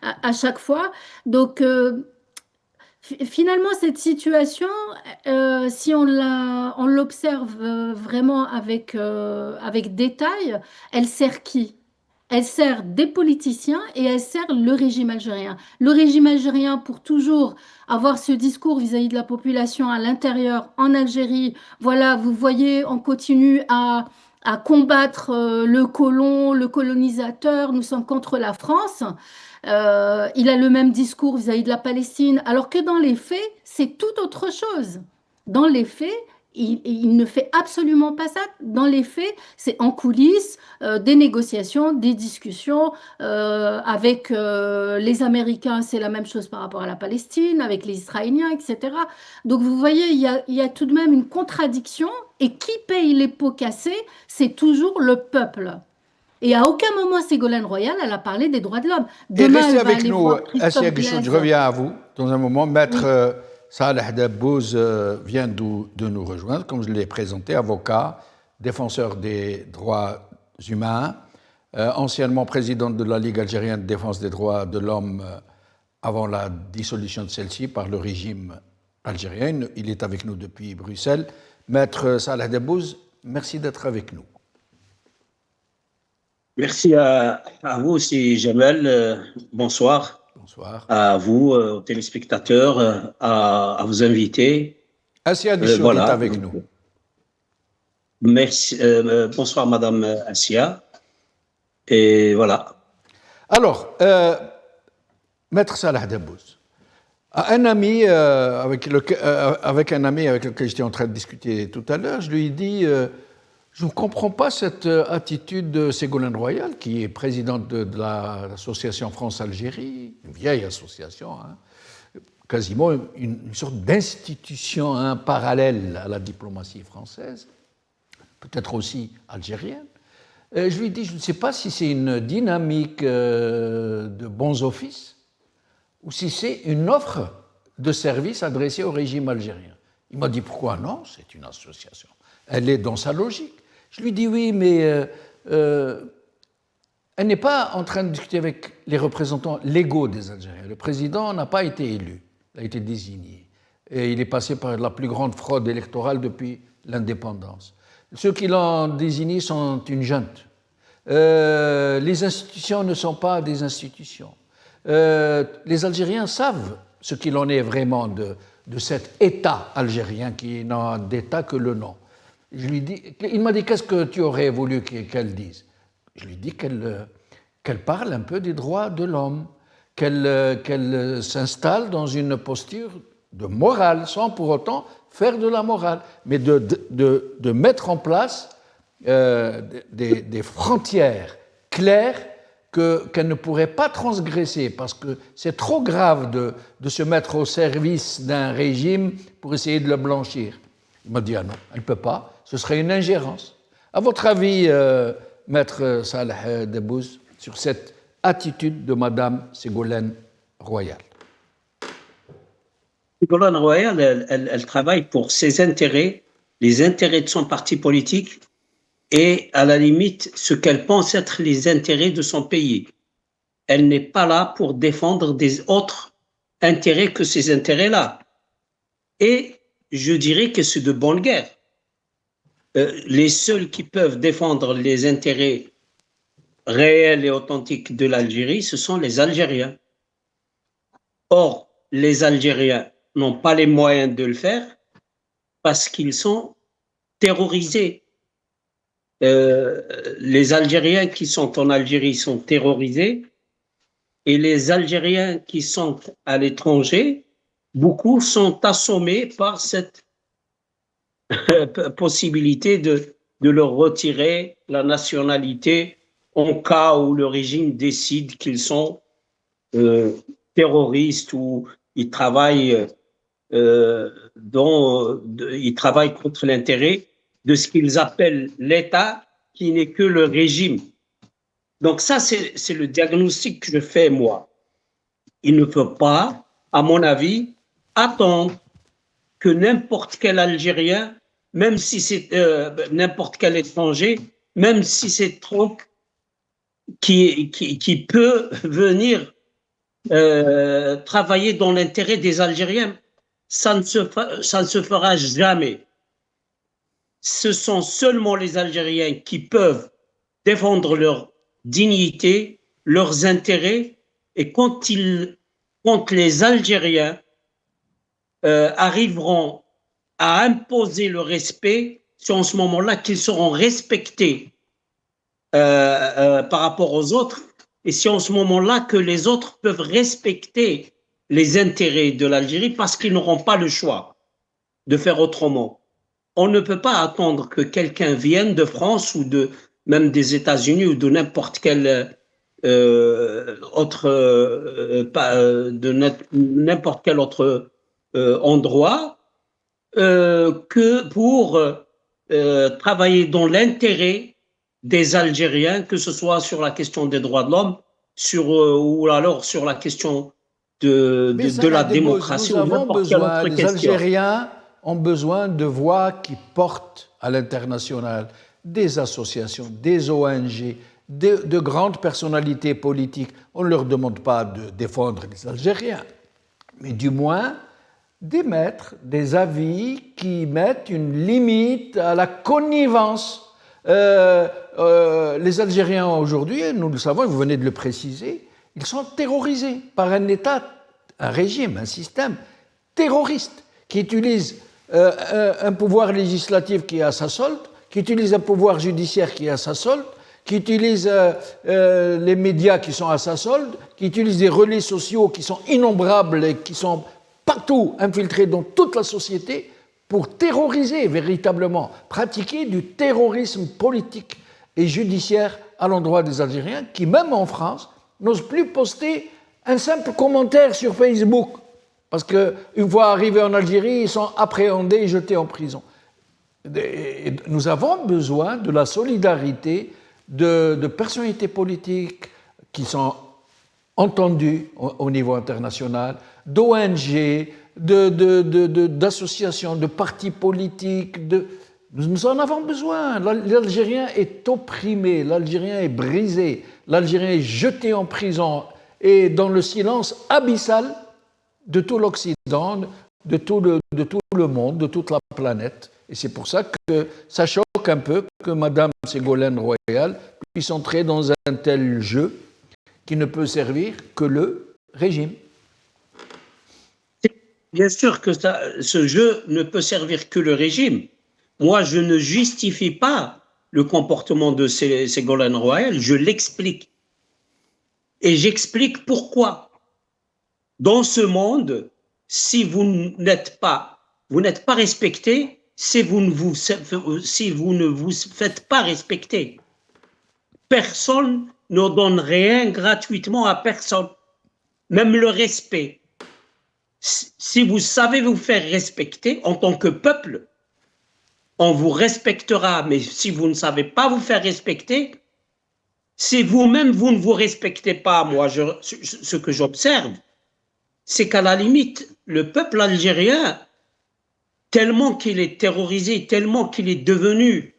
à chaque fois. Donc, finalement, cette situation, si on l'observe vraiment avec détail, elle sert qui? Elle sert des politiciens et elle sert le régime algérien. Le régime algérien, pour toujours avoir ce discours vis-à-vis de la population à l'intérieur, en Algérie, voilà, vous voyez, on continue à combattre le colon, le colonisateur, nous sommes contre la France. il a le même discours vis-à-vis de la Palestine, alors que dans les faits, c'est tout autre chose. Dans les faits, il ne fait absolument pas ça. Dans les faits, c'est en coulisses, des négociations, des discussions. Avec les Américains, c'est la même chose par rapport à la Palestine, avec les Israéliens, etc. Donc vous voyez, il y a tout de même une contradiction. Et qui paye les pots cassés? C'est toujours le peuple. Et à aucun moment, Ségolène Royal, elle a parlé des droits de l'homme. Et Demain, restez elle va avec aller nous, voir Christophe Assia Guichoun, je Blaise. reviens à vous dans un moment. Maître Oui. Saleh Dabbouz vient de nous rejoindre, comme je l'ai présenté, avocat, défenseur des droits humains, anciennement président de la Ligue algérienne de défense des droits de l'homme avant la dissolution de celle-ci par le régime algérien. Il est avec nous depuis Bruxelles. Maître Saleh Dabbouz, merci d'être avec nous. Merci à vous aussi, Jamel. Bonsoir Bonsoir. à vous, aux téléspectateurs, à vos invités. Assia Guichoun Voilà. est avec nous. Merci. Bonsoir, Madame Assia. Et voilà. Alors, Maître Saleh Dabbouz, un ami, avec un ami avec lequel j'étais en train de discuter tout à l'heure, je lui ai dit je ne comprends pas cette attitude de Ségolène Royal, qui est présidente de l'association France-Algérie, une vieille association, hein, quasiment une sorte d'institution parallèle à la diplomatie française, peut-être aussi algérienne. Je lui ai dit, je ne sais pas si c'est une dynamique de bons offices ou si c'est une offre de service adressée au régime algérien. Il m'a dit, pourquoi non? C'est une association. Elle est dans sa logique. Je lui dis, oui, mais elle n'est pas en train de discuter avec les représentants légaux des Algériens. Le président n'a pas été élu, il a été désigné. Et il est passé par la plus grande fraude électorale depuis l'indépendance. Ceux qui l'ont désigné sont une junte. Les institutions ne sont pas des institutions. Les Algériens savent ce qu'il en est vraiment de cet État algérien qui n'a d'État que le nom. Il m'a dit, qu'est-ce que tu aurais voulu qu'elle dise? Je lui ai dit qu'elle parle un peu des droits de l'homme, qu'elle s'installe dans une posture de morale, sans pour autant faire de la morale, mais de mettre en place des frontières claires qu'elle ne pourrait pas transgresser, parce que c'est trop grave de se mettre au service d'un régime pour essayer de le blanchir. Il m'a dit, ah non, elle ne peut pas, ce serait une ingérence. À votre avis, Maître Saleh Dabbouz, sur cette attitude de Madame Ségolène Royal? Ségolène Royal, elle travaille pour ses intérêts, les intérêts de son parti politique et, à la limite, ce qu'elle pense être les intérêts de son pays. Elle n'est pas là pour défendre des autres intérêts que ces intérêts-là. Et je dirais que c'est de bonne guerre. Les seuls qui peuvent défendre les intérêts réels et authentiques de l'Algérie, ce sont les Algériens. Or, les Algériens n'ont pas les moyens de le faire parce qu'ils sont terrorisés. Les Algériens qui sont en Algérie sont terrorisés et les Algériens qui sont à l'étranger, beaucoup sont assommés par cette possibilité de leur retirer la nationalité en cas où le régime décide qu'ils sont terroristes ou ils travaillent, ils travaillent contre l'intérêt de ce qu'ils appellent l'État, qui n'est que le régime. Donc ça, c'est le diagnostic que je fais, moi. Il ne faut pas, à mon avis, attendre que n'importe quel Algérien, même si c'est n'importe quel étranger, même si c'est Trump qui peut venir travailler dans l'intérêt des Algériens, ça ne se fera jamais. Ce sont seulement les Algériens qui peuvent défendre leur dignité, leurs intérêts, et quand les Algériens arriveront à imposer le respect, c'est en ce moment-là qu'ils seront respectés par rapport aux autres, et c'est en ce moment-là que les autres peuvent respecter les intérêts de l'Algérie parce qu'ils n'auront pas le choix de faire autrement. On ne peut pas attendre que quelqu'un vienne de France ou même des États-Unis ou de n'importe quel n'importe quel autre endroit que pour travailler dans l'intérêt des Algériens, que ce soit sur la question des droits de l'homme, ou alors sur la question de la démocratie ou n'importe quelle autre les question. Algériens ont besoin de voix qui portent à l'international, des associations, des ONG, de grandes personnalités politiques. On ne leur demande pas de défendre les Algériens, mais du moins d'émettre des avis qui mettent une limite à la connivence. Les Algériens aujourd'hui, nous le savons, vous venez de le préciser, ils sont terrorisés par un État, un régime, un système terroriste qui utilise un pouvoir législatif qui est à sa solde, qui utilise un pouvoir judiciaire qui est à sa solde, qui utilise les médias qui sont à sa solde, qui utilise des relais sociaux qui sont innombrables et qui sont partout infiltrés dans toute la société pour terroriser véritablement, pratiquer du terrorisme politique et judiciaire à l'endroit des Algériens qui, même en France, n'osent plus poster un simple commentaire sur Facebook parce qu'une fois arrivés en Algérie, ils sont appréhendés et jetés en prison. Et nous avons besoin de la solidarité de personnalités politiques qui sont entendues au niveau international, d'ONG, d'associations, de partis politiques. Nous en avons besoin. L'Algérien est opprimé, l'Algérien est brisé, l'Algérien est jeté en prison et dans le silence abyssal de tout l'Occident, de tout le monde, de toute la planète. Et c'est pour ça que ça choque un peu que Mme Ségolène Royal puisse entrer dans un tel jeu qui ne peut servir que le régime. Bien sûr que ce jeu ne peut servir que le régime. Moi, je ne justifie pas le comportement de Ségolène Royal, je l'explique. Et j'explique pourquoi. Dans ce monde, si vous n'êtes pas respecté, si vous ne vous faites pas respecter. Personne ne donne rien gratuitement à personne, même le respect. Si vous savez vous faire respecter en tant que peuple, on vous respectera, mais si vous ne savez pas vous faire respecter, si vous-même vous ne vous respectez pas, moi, ce que j'observe, c'est qu'à la limite, le peuple algérien, tellement qu'il est terrorisé, tellement qu'il est devenu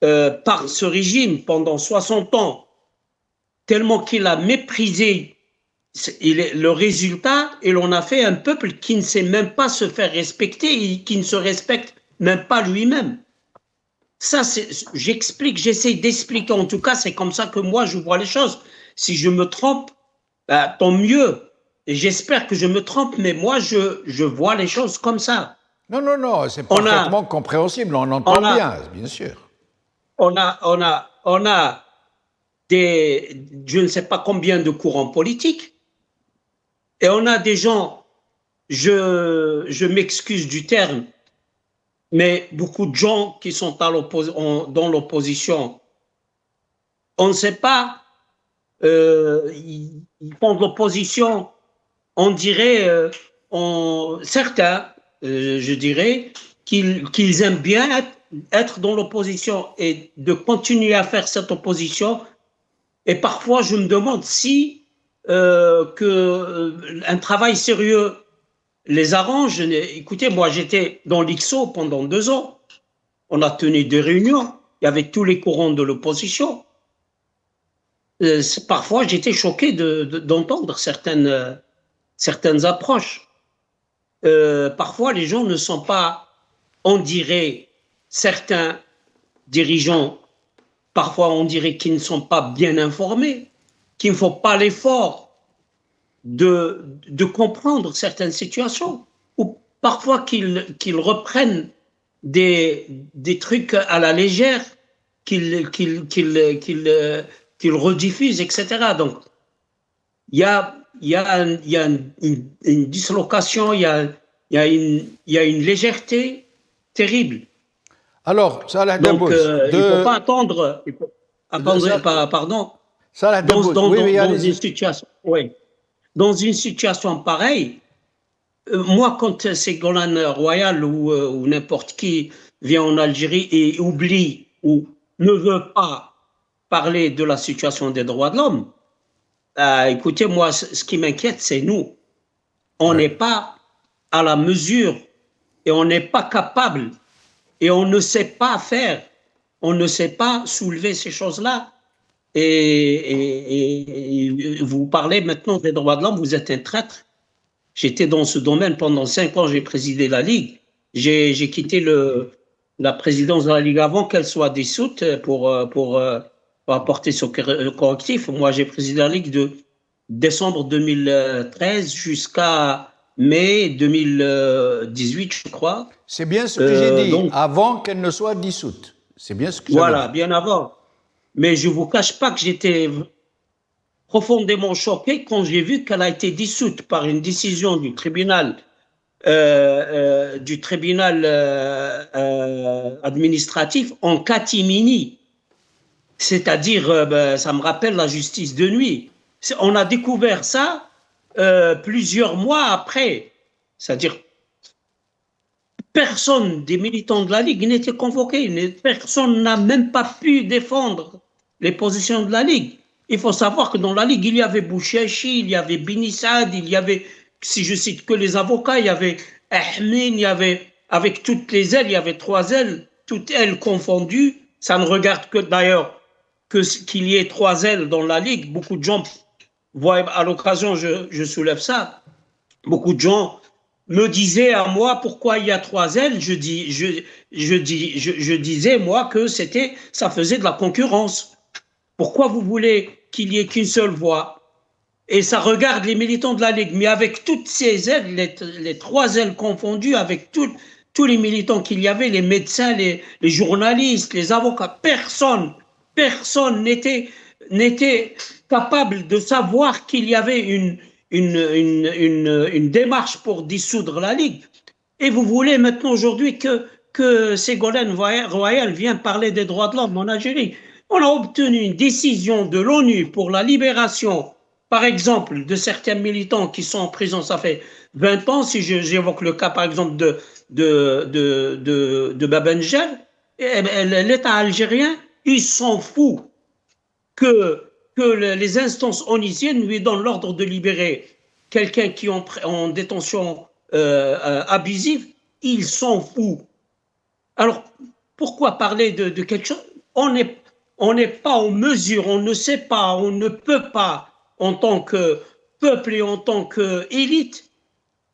par ce régime pendant 60 ans, tellement qu'il a méprisé le résultat, et l'on a fait un peuple qui ne sait même pas se faire respecter et qui ne se respecte même pas lui-même. Ça, j'essaie d'expliquer, en tout cas, c'est comme ça que moi je vois les choses. Si je me trompe, tant mieux. Et j'espère que je me trompe, mais moi je vois les choses comme ça. Non, c'est parfaitement compréhensible, on entend bien sûr. On a je ne sais pas combien de courants politiques, et on a des gens, je m'excuse du terme, mais beaucoup de gens qui sont dans l'opposition, on ne sait pas, ils font de l'opposition, on dirait, certains, je dirais, qu'ils aiment bien être dans l'opposition et de continuer à faire cette opposition. Et parfois, je me demande si un travail sérieux les arrange. Écoutez, moi, j'étais dans l'IXO pendant 2 ans. On a tenu des réunions. Il y avait tous les courants de l'opposition. Parfois, j'étais choqué d'entendre certaines approches. Parfois, les gens ne sont pas, on dirait, certains dirigeants, parfois on dirait qu'ils ne sont pas bien informés, qu'il ne faut pas l'effort de comprendre certaines situations, ou parfois qu'ils reprennent des trucs à la légère, qu'ils qu'il rediffuse, etc. Donc, il y a une dislocation, il y a une légèreté terrible. Alors, Salah Donc, Dabbous, il ne faut pas attendre, pardon, Salah Dabbous, dans une situation, oui, dans une situation pareille. Moi, quand Ségolène Royal ou n'importe qui vient en Algérie et oublie ou ne veut pas parler de la situation des droits de l'homme, écoutez, moi, ce qui m'inquiète, c'est nous. On n'est pas à la mesure et on n'est pas capable et on ne sait pas faire, on ne sait pas soulever ces choses-là. Et vous parlez maintenant des droits de l'homme, vous êtes un traître. J'étais dans ce domaine pendant 5 ans, j'ai présidé la Ligue. J'ai quitté la présidence de la Ligue avant qu'elle soit dissoute pour apporter son correctif. Moi, j'ai présidé la Ligue de décembre 2013 jusqu'à mai 2018, je crois. C'est bien ce que j'ai dit, donc, avant qu'elle ne soit dissoute. C'est bien ce que voilà, bien avant. Mais je ne vous cache pas que j'étais profondément choqué quand j'ai vu qu'elle a été dissoute par une décision du tribunal administratif en catimini. C'est-à-dire, ça me rappelle la justice de nuit. On a découvert ça plusieurs mois après. C'est-à-dire, personne des militants de la Ligue n'était convoqué. Personne n'a même pas pu défendre les positions de la Ligue. Il faut savoir que dans la Ligue, il y avait Bouchachi, il y avait Bini Saad, il y avait, si je cite que les avocats, il y avait Ahmed, il y avait, avec toutes les ailes, il y avait 3 ailes, toutes ailes confondues. Ça ne regarde que d'ailleurs qu'il y ait 3 ailes dans la Ligue. Beaucoup de gens voient, à l'occasion, je soulève ça, beaucoup de gens me disaient à moi pourquoi il y a 3 ailes. Je disais, moi, que ça faisait de la concurrence. Pourquoi vous voulez qu'il n'y ait qu'une seule voix? Et ça regarde les militants de la Ligue, mais avec toutes ces ailes, les 3 ailes confondues, avec tous les militants qu'il y avait, les médecins, les journalistes, les avocats, personne n'était capable de savoir qu'il y avait une démarche pour dissoudre la Ligue. Et vous voulez maintenant aujourd'hui que Ségolène Royal vienne parler des droits de l'homme en Algérie. On a obtenu une décision de l'ONU pour la libération, par exemple, de certains militants qui sont en prison, ça fait 20 ans, si j'évoque le cas, par exemple, de Babengel. L'État algérien, il s'en fout que les instances onusiennes lui donnent l'ordre de libérer quelqu'un qui est en détention abusive. Il s'en fout. Alors, pourquoi parler de quelque chose? On n'est pas en mesure, on ne sait pas, on ne peut pas, en tant que peuple et en tant qu'élite,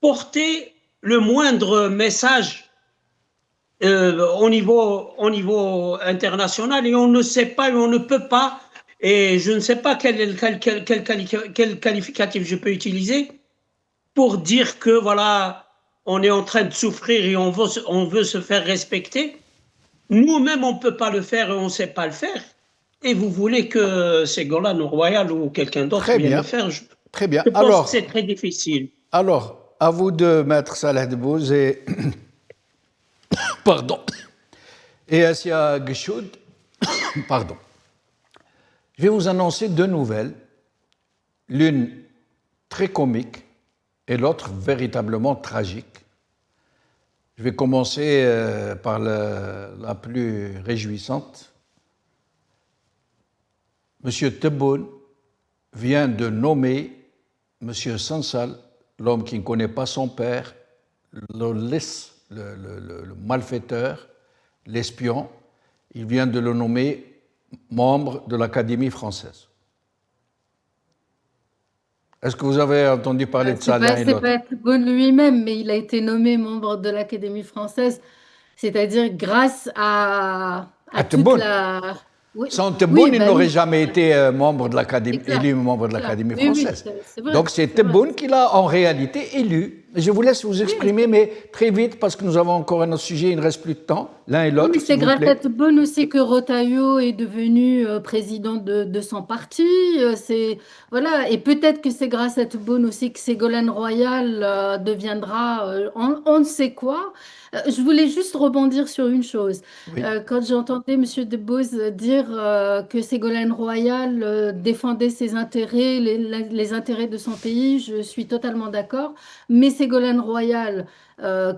porter le moindre message au niveau international, et on ne sait pas, et on ne peut pas, et je ne sais pas quel qualificatif je peux utiliser pour dire que voilà, on est en train de souffrir et on veut se faire respecter. Nous-mêmes, on ne peut pas le faire et on ne sait pas le faire. Et vous voulez que Ségolène Royal ou quelqu'un d'autre vienne le faire? Très bien. Je pense que c'est très difficile. Alors, à vous de Maître Salah Dabbous et pardon, et Assia Guéchoud, pardon. Je vais vous annoncer 2 nouvelles, l'une très comique et l'autre véritablement tragique. Je vais commencer par la plus réjouissante. Monsieur Tebboune vient de nommer Monsieur Sansal, l'homme qui ne connaît pas son père, le malfaiteur, l'espion. Il vient de le nommer membre de l'Académie française. Est-ce que vous avez entendu parler de ça l'un et l'autre? C'est pas Tebboune lui-même, mais il a été nommé membre de l'Académie française, c'est-à-dire grâce à toute Tebboune. Oui. Sans Tebboune, il n'aurait oui. jamais été membre de l'Académie, élu membre de l'Académie française. Oui, c'est vrai, donc c'est Tebboune qui l'a en réalité élu Je vous laisse vous exprimer, mais très vite, parce que nous avons encore un autre sujet, il ne reste plus de temps, l'un et l'autre. Oui, c'est grâce à Tebboune aussi que Rotaillot est devenu président de son parti. Voilà, et peut-être que c'est grâce à Tebboune aussi que Ségolène Royal deviendra on ne sait quoi. Je voulais juste rebondir sur une chose. Oui. Quand j'entendais M. Debbouze dire que Ségolène Royal défendait ses intérêts, les intérêts de son pays, je suis totalement d'accord. Mais Ségolène Royal,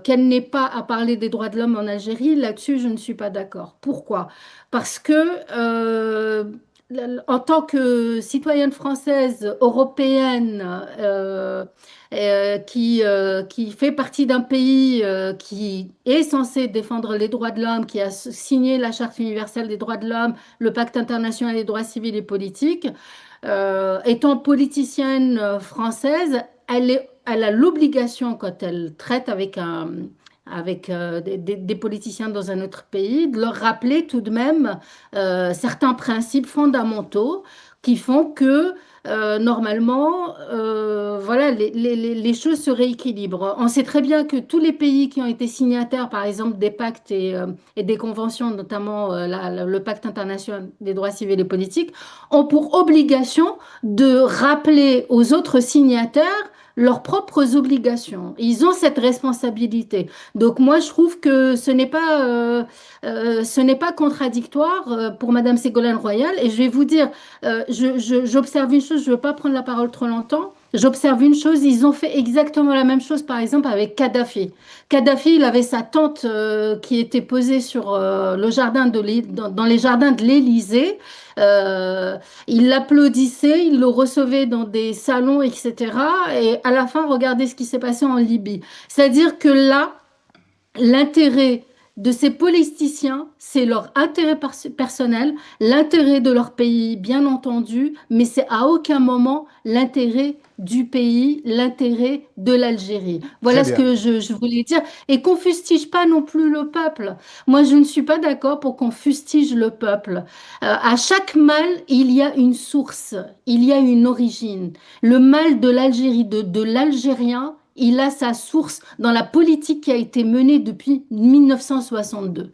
qu'elle n'ait pas à parler des droits de l'homme en Algérie, là-dessus, je ne suis pas d'accord. Pourquoi? Parce que en tant que citoyenne française, européenne, qui fait partie d'un pays qui est censé défendre les droits de l'homme, qui a signé la Charte universelle des droits de l'homme, le Pacte international des droits civils et politiques, étant politicienne française, elle a l'obligation, quand elle traite avec des politiciens dans un autre pays, de leur rappeler tout de même certains principes fondamentaux qui font que normalement, voilà, les choses se rééquilibrent. On sait très bien que tous les pays qui ont été signataires, par exemple, des pactes et des conventions, notamment le Pacte international des droits civils et politiques, ont pour obligation de rappeler aux autres signataires leurs propres obligations. Ils ont cette responsabilité. Donc moi, je trouve que ce n'est pas contradictoire pour Madame Ségolène Royal. Et je vais vous dire, j'observe une chose, je ne veux pas prendre la parole trop longtemps. J'observe une chose, ils ont fait exactement la même chose, par exemple, avec Kadhafi. Kadhafi, il avait sa tente qui était posée sur le jardin dans les jardins de l'Élysée. Il l'applaudissait, il le recevait dans des salons, etc. Et à la fin, regardez ce qui s'est passé en Libye. C'est-à-dire que là, l'intérêt de ces politiciens, c'est leur intérêt personnel, l'intérêt de leur pays, bien entendu, mais c'est à aucun moment l'intérêt du pays, l'intérêt de l'Algérie. Voilà ce que je voulais dire. Et qu'on fustige pas non plus le peuple. Moi, je ne suis pas d'accord pour qu'on fustige le peuple. À chaque mal, il y a une source, il y a une origine. Le mal de l'Algérie, de l'Algérien, il a sa source dans la politique qui a été menée depuis 1962.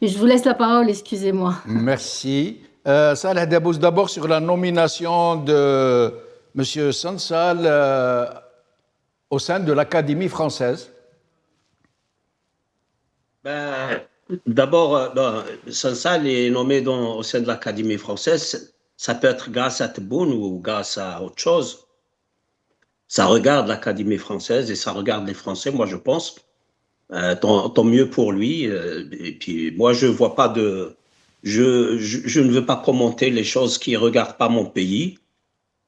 Et je vous laisse la parole, excusez-moi. Merci. Salah Debbouze, d'abord sur la nomination de M. Sansal au sein de l'Académie française. D'abord, Sansal est nommé au sein de l'Académie française. Ça peut être grâce à Tebboune ou grâce à autre chose. Ça regarde l'Académie française et ça regarde les Français, moi je pense. Tant mieux pour lui. Et puis moi je vois pas je ne veux pas commenter les choses qui ne regardent pas mon pays.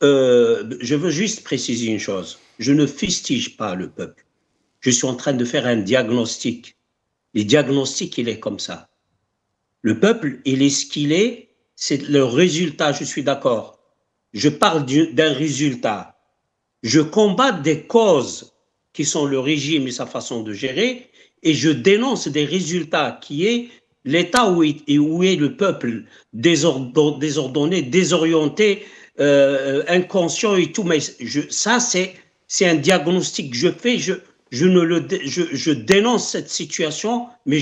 Je veux juste préciser une chose. Je ne fustige pas le peuple. Je suis en train de faire un diagnostic. Le diagnostic, il est comme ça. Le peuple, il est ce qu'il est. C'est le résultat, je suis d'accord. Je parle d'un résultat. Je combats des causes qui sont le régime et sa façon de gérer, et je dénonce des résultats qui est l'état où est le peuple désordonné, désorienté, inconscient et tout. Mais ça, c'est un diagnostic que je fais. Je dénonce cette situation, mais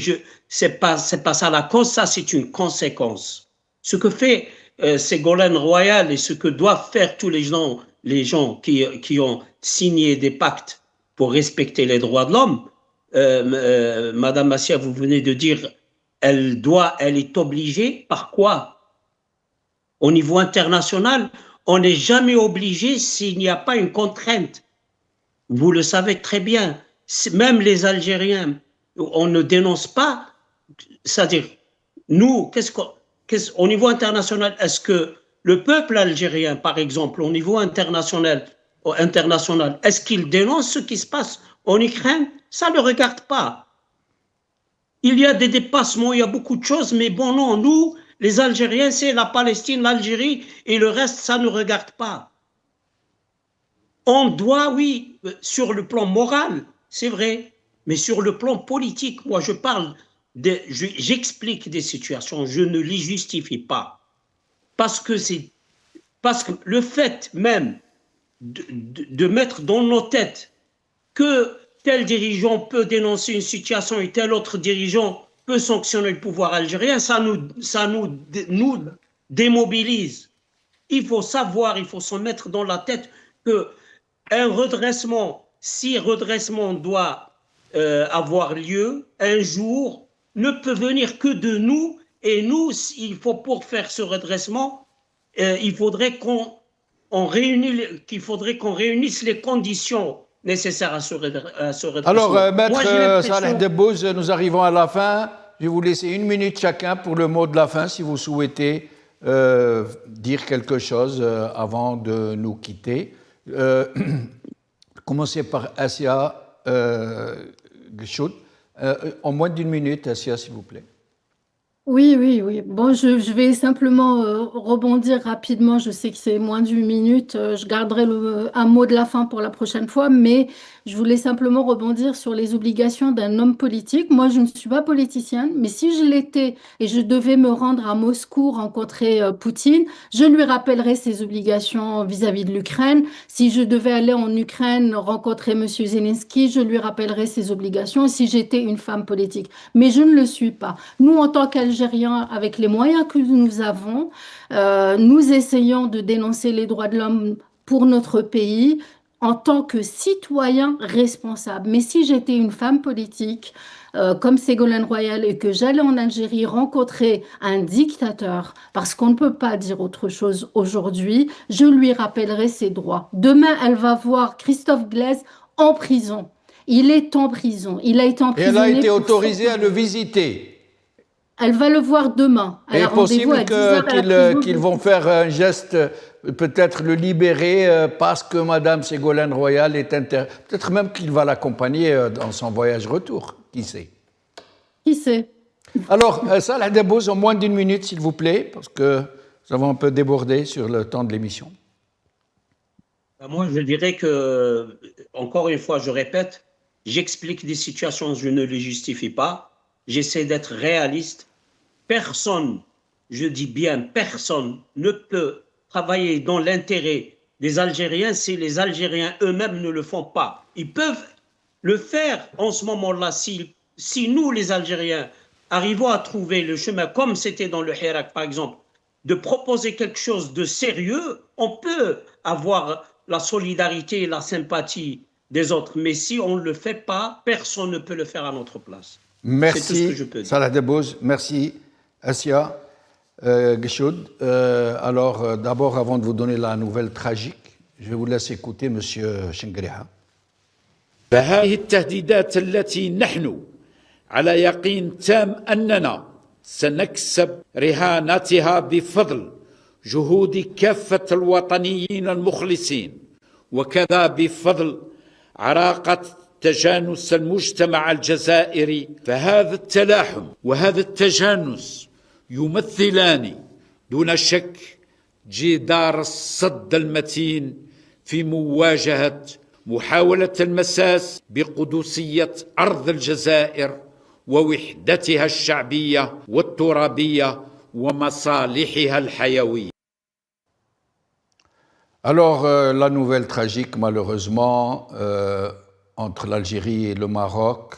c'est pas ça la cause. Ça, c'est une conséquence. Ce que fait Ségolène Royal et ce que doivent faire tous les gens qui ont signé des pactes pour respecter les droits de l'homme, Madame Massia, vous venez de dire, elle est obligée, par quoi? Au niveau international, on n'est jamais obligé s'il n'y a pas une contrainte. Vous le savez très bien. Même les Algériens, on ne dénonce pas. C'est-à-dire, nous, au niveau international, est-ce que le peuple algérien, par exemple, au niveau international, est-ce qu'il dénonce ce qui se passe en Ukraine? Ça ne le regarde pas. Il y a des dépassements, il y a beaucoup de choses, mais bon, non, nous, les Algériens, c'est la Palestine, l'Algérie, et le reste, ça ne regarde pas. On doit, oui, sur le plan moral, c'est vrai, mais sur le plan politique, moi, j'explique des situations, je ne les justifie pas. Parce que le fait même de mettre dans nos têtes que tel dirigeant peut dénoncer une situation et tel autre dirigeant peut sanctionner le pouvoir algérien, ça nous démobilise. Il faut savoir, il faut se mettre dans la tête qu'un redressement, si redressement doit avoir lieu, un jour, ne peut venir que de nous. Et nous, pour faire ce redressement, il faudrait qu'on réunisse les conditions nécessaires à ce redressement. Alors, Maître Salah Debbouze, nous arrivons à la fin. Je vais vous laisser 1 minute chacun pour le mot de la fin, si vous souhaitez dire quelque chose avant de nous quitter. Commencez par Assia Gchoud. En moins d'1 minute, Assia, s'il vous plaît. Oui. Bon, je vais simplement rebondir rapidement. Je sais que c'est moins d'1 minute. Je garderai un mot de la fin pour la prochaine fois, mais je voulais simplement rebondir sur les obligations d'un homme politique. Moi, je ne suis pas politicienne, mais si je l'étais et je devais me rendre à Moscou rencontrer Poutine, je lui rappellerais ses obligations vis-à-vis de l'Ukraine. Si je devais aller en Ukraine rencontrer M. Zelensky, je lui rappellerais ses obligations si j'étais une femme politique. Mais je ne le suis pas. Nous, en tant qu'Algériens, avec les moyens que nous avons, nous essayons de dénoncer les droits de l'homme pour notre pays en tant que citoyen responsable. Mais si j'étais une femme politique, comme Ségolène Royal, et que j'allais en Algérie rencontrer un dictateur, parce qu'on ne peut pas dire autre chose aujourd'hui, je lui rappellerai ses droits. Demain, elle va voir Christophe Glaise en prison. Il est en prison. Il a été emprisonné. Et elle a été autorisée à le visiter. Elle va le voir demain. Il est possible qu'ils vont faire un geste, peut-être le libérer parce que Madame Ségolène Royal est peut-être même qu'il va l'accompagner dans son voyage retour. Qui sait? Qui sait? Alors, Salah Debbouze, en moins d'1 minute, s'il vous plaît, parce que nous avons un peu débordé sur le temps de l'émission. Moi, je dirais que, encore une fois, je répète, j'explique des situations, je ne les justifie pas. J'essaie d'être réaliste. Personne, je dis bien personne, ne peut travailler dans l'intérêt des Algériens si les Algériens eux-mêmes ne le font pas. Ils peuvent le faire en ce moment-là si nous, les Algériens, arrivons à trouver le chemin, comme c'était dans le Hirak par exemple, de proposer quelque chose de sérieux, on peut avoir la solidarité et la sympathie des autres. Mais si on ne le fait pas, personne ne peut le faire à notre place. Merci, c'est tout ce que je peux dire. Salah Debbouze. Merci, Assia Gchoud. Alors, d'abord, avant de vous donner la nouvelle tragique, je vais vous laisser écouter M. Chengueriha. فهذه التهديدات التي نحن على يقين تام أننا سنكسب رهاناتها بفضل جهود كافة الوطنيين المخلصين وكذا بفضل عراقة تجانس المجتمع الجزائري. فهذا التلاحم وهذا التجانس يمثلان دون شك جدار الصد المتين في مواجهة محاولة المساس بقدسية أرض الجزائر ووحدتها الشعبية والترابية ومصالحها الحيوية. Alors, la nouvelle tragique, malheureusement, entre l'Algérie et le Maroc,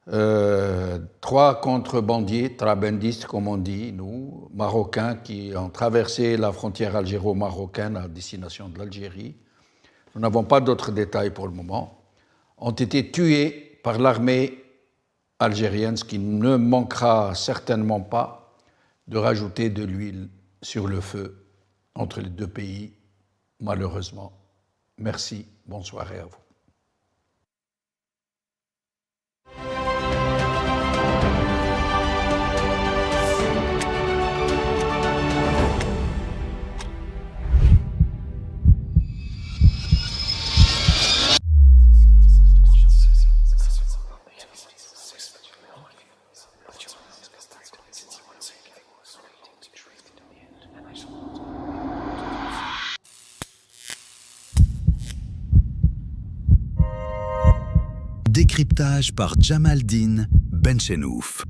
3 contrebandiers, trabendistes comme on dit, nous, marocains, qui ont traversé la frontière algéro-marocaine à destination de l'Algérie, nous n'avons pas d'autres détails pour le moment, ont été tués par l'armée algérienne, ce qui ne manquera certainement pas de rajouter de l'huile sur le feu entre les deux pays, malheureusement. Merci, bonne soirée à vous. Décryptage par Jamaldine Benchenouf.